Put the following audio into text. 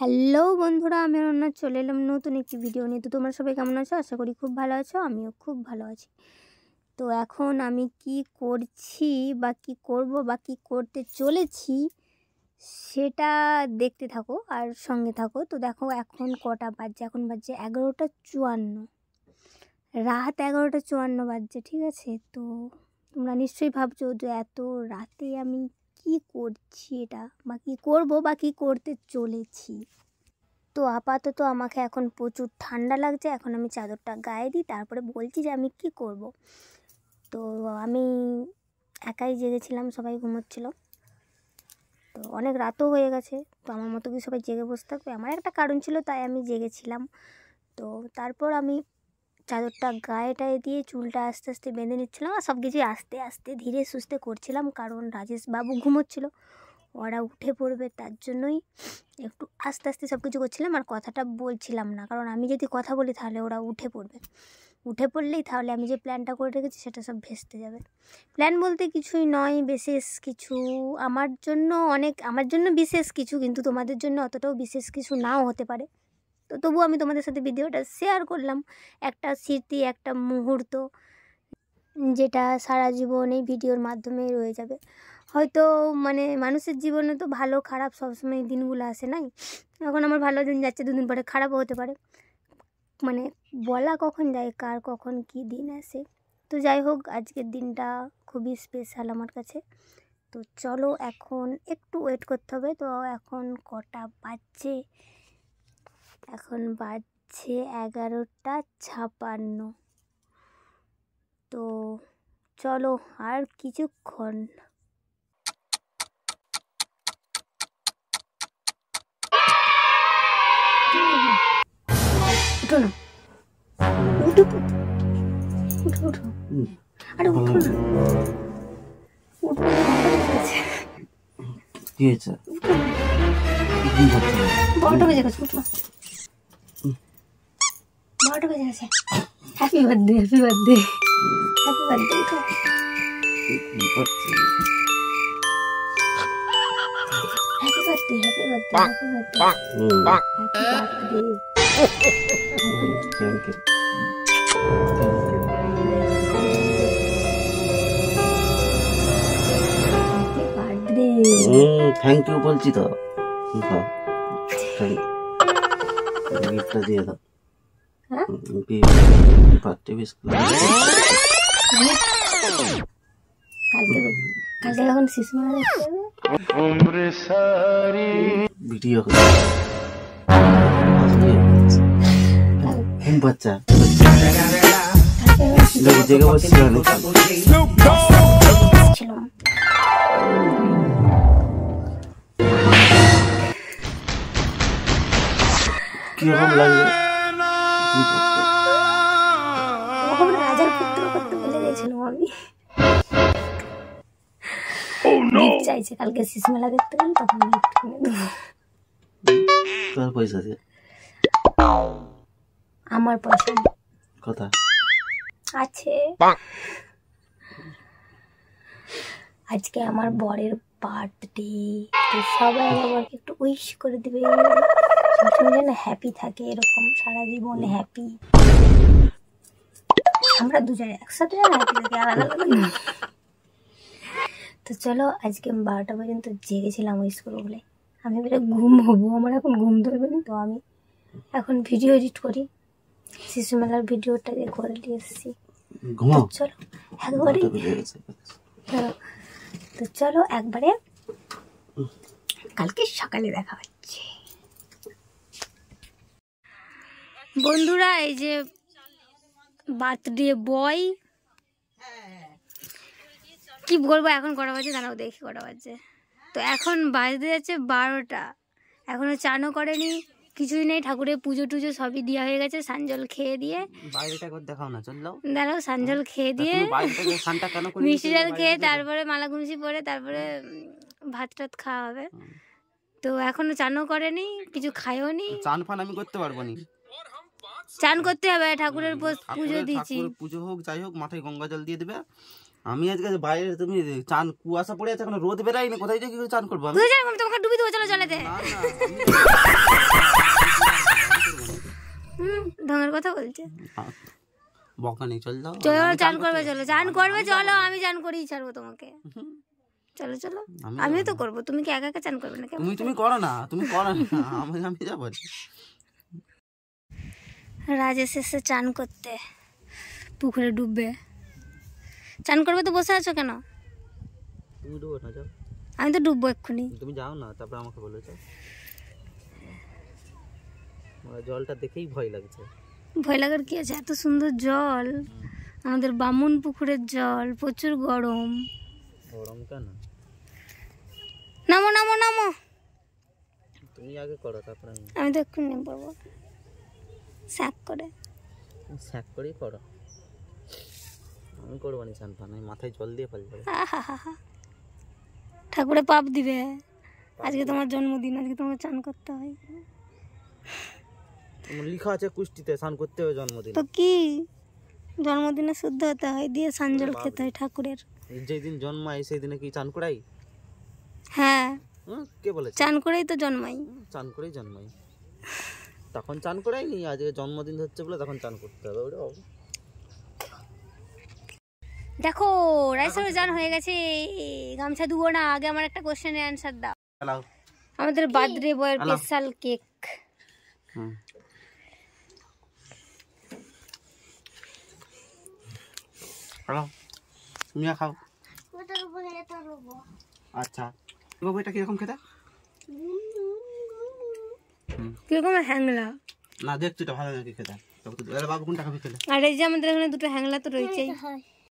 Hello বন্ধুরা, আমি অনন্যা চলে এলাম নতুন একটি ভিডিও নিয়ে। তো তোমরা সবাই কেমন আছো? আশা করি খুব ভালো আছো, আমিও খুব ভালো আছি। তো এখন আমি কি করছি বা কি করব বা কি করতে চলেছি সেটা দেখতে থাকো আর সঙ্গে থাকো। তো দেখো এখন কটা বাজছে, এখন বাজছে 11:54, রাত 11:54 বাজছে, ঠিক আছে? তো তোমরা নিশ্চয়ই ভাবছো যে এত রাতে আমি কি করছি এটা, বা কী করবো বা কী করতে চলেছি। তো আপাতত আমাকে এখন প্রচুর ঠান্ডা লাগছে, এখন আমি চাদরটা গায়ে দিই, তারপরে বলছি যে আমি কি করব। তো আমি একাই জেগেছিলাম, সবাই ঘুমোচ্ছিল, তো অনেক রাতও হয়ে গেছে। তো আমার মতো কি সবাই জেগে বসে থাকবে? আমার একটা কারণ ছিল, তাই আমি জেগেছিলাম। তো তারপর আমি চাদরটা গায়েটায় দিয়ে চুলটা আস্তে আস্তে বেঁধে নিচ্ছিলাম, আর সব কিছুই আস্তে আস্তে ধীরে সুস্থে করছিলাম, কারণ রাজেশ বাবু ঘুমোচ্ছিল, ওরা উঠে পড়বে, তার জন্যই একটু আস্তে আস্তে সব কিছু করছিলাম। আর কথাটা বলছিলাম না, কারণ আমি যদি কথা বলি তাহলে ওরা উঠে পড়বে, উঠে পড়লেই তাহলে আমি যে প্ল্যানটা করে রেখেছি সেটা সব ভেস্তে যাবে। প্ল্যান বলতে কিছুই নয়, বিশেষ কিছু আমার জন্য বিশেষ কিছু, কিন্তু তোমাদের জন্য অতটাও বিশেষ কিছু নাও হতে পারে। তো তবু আমি তোমাদের সাথে ভিডিওটা শেয়ার করলাম, একটা স্মৃতি, একটা মুহূর্ত, যেটা সারা জীবন এই ভিডিওর মাধ্যমেই রয়ে যাবে। হয়তো মানুষের জীবনে তো ভালো খারাপ সবসময় দিনগুলো আসে নাই। এখন আমার ভালো দিন যাচ্ছে, দুদিন পরে খারাপও হতে পারে, বলা কখন যায় কার কখন কি দিন আসে। তো যাই হোক, আজকের দিনটা খুবই স্পেশাল আমার কাছে। তো চলো, এখন একটু ওয়েট করতে হবে। তো এখন কটা বাজছে? এখন বাজছে 11:56। তো চলো, আর কিছুক্ষণ। উঠো না, উঠো উঠো উঠো, আরে উঠো না, উঠো। কি হয়েছে? 12টা বেজে গেছে, উঠো। 12টা বেজে গেছে। Happy birthday, happy birthday, happy birthday, উঠো। Happy birthday, happy birthday, happy birthday, happy birthday. Thank you. Thank you বলছি তো, গিফটটা দিয়ে দাও। বার্থডে বিস্কুট কালকে যখন শিশু মেলা দেখতে যাবে, ভিডিও ঘুম বাচ্চা জেগে বসছিল কিরকম লাগছে? রাজার পুত্র করতে বলে গেছিলাম আমি। চাইছে কালকে শিশু মেলা দেখতে গেলে, তখন গিফট কিনে দেবো। তোর পয়সা দিয়ে? আমার পয়সা কথা আছে। আজকে আমার বরের বার্থডে, তো সবাই আমাকে একটু উইশ করে দেবে, সবসময় যেন হ্যাপি থাকে, এরকম সারা জীবন হ্যাপি। আমরা দুজনে একসাথে হ্যাপি থাকি, আলাদা আলাদা। তো চলো, আজকে আমি 12টা পর্যন্ত জেগেছিলাম উইশ করবো বলে। আমি বেরে ঘুম হবো, আমার এখন ঘুম ধরবে না। তো আমি এখন ভিডিও এডিট করি, শিশু মেলার ভিডিওটা দিয়ে করে দিয়ে এসেছি। চলো একবারে, তো চলো একবারে কালকে সকালে দেখা হচ্ছে। বন্ধুরা, এই যে বার্থডে বয়, কি বলবো, এখন কটা বাজে দাঁড়াও দেখি কটা বাজে। তো এখন বাজতে যাচ্ছে 12টা, এখনো চানও করেনি, কিছুই নেই, ঠাকুরের পুজো টুজো সবই দেওয়া হয়ে গেছে। সানজল খেয়ে দিয়ে, দাঁড়াও, সানজল খেয়ে দিয়ে, মিষ্টি জল খেয়ে, তারপরে মালা গুমসি পরে, তারপরে ভাত টাত খাওয়া হবে। তো এখনো চানও করেনি, কিছু খায়ও নি। চান ফান আমি করতে পারবো না, চান করতে হবে, ঠাকুরের পুজো দিচ্ছি। পুজো হোক যাই হোক, মাথায় গঙ্গা জল দিয়ে দেবে। আমি আজকে বাইরে, তুমি চান, কুয়াশা পড়ে আছে, এখন রোদ বেরাইনি, কোথায় যে কি করে চান করবো? তুই জানো, আমি তোমাকে ডুবি দেবো, চলো জলেতে। ঢঙের কথা বলছে। বকা নেই, চল দাও। চলো চান করবে, চলো চান করবে, চলো আমি চান করেই ছাড়বো তোমাকে। চলো চলো, আমিও তো করবো, তুমি কি একা একা চান করবে না? তুমি করো না, তুমি করো না, আমি যাবো। রাজেশ এসে চান করতে, পুকুরে ডুববে। চান করবে তো বসে আছো কেন? তুমি ডুবো না, যাও। আমি তো ডুববো এক্ষুনি। তুমি যাও না, তারপর আমাকে বলো যাও। জলটা দেখেই ভয় লাগছে। ভয় লাগার কি আছে? এত সুন্দর জল, আমাদের বামুন পুকুরের জল, প্রচুর গরম। গরম কেন? নামো নামো নামো, তুমি আগে করো, তারপর আমি তো এক্ষুনি নেমে পড়বো স্যাক করে। স্যাক করেই করো, আমি করবো না চান পান, আমি মাথায় জল দিয়ে পাল যাবো। ঠাকুরে পাপ দিবে। আজকে তোমার জন্মদিন, আজকে তোমার চান করতে হয়। লিখা আছে কুষ্টিতে স্নান করতে হবে জন্মদিন। তো কি, জন্মদিনে শুদ্ধ হতে হয়, দিয়ে সানজল খেতে হয় ঠাকুরের। যেই দিন জন্মায় সেই দিনে কি চান করাই? হ্যাঁ, কে বলেছে? চান করেই তো জন্মাই। চান করেই জন্মাই, তখন চান করাই নি। আজকে জন্মদিন হচ্ছে বলে তখন চান করতে হবে। ওটা দেখো রাইসের জান হয়ে গেছে, গামছা ধুবো না, আগে আমার একটা কোশ্চেনের অ্যানসার দাও। আমাদের বার্থডে বয়ের স্পেশাল কেক। হ্যালো, তুমি খাও। আচ্ছা বাবু, এটা কিরকম খেতে? কিরকম হ্যাংলা? না দেখছি তো ভালো নাকি খেতে। বাবু কোনটা খাবি খেলে? আর এই যে আমাদের এখানে দুটো হ্যাংলা তো রয়েছেই।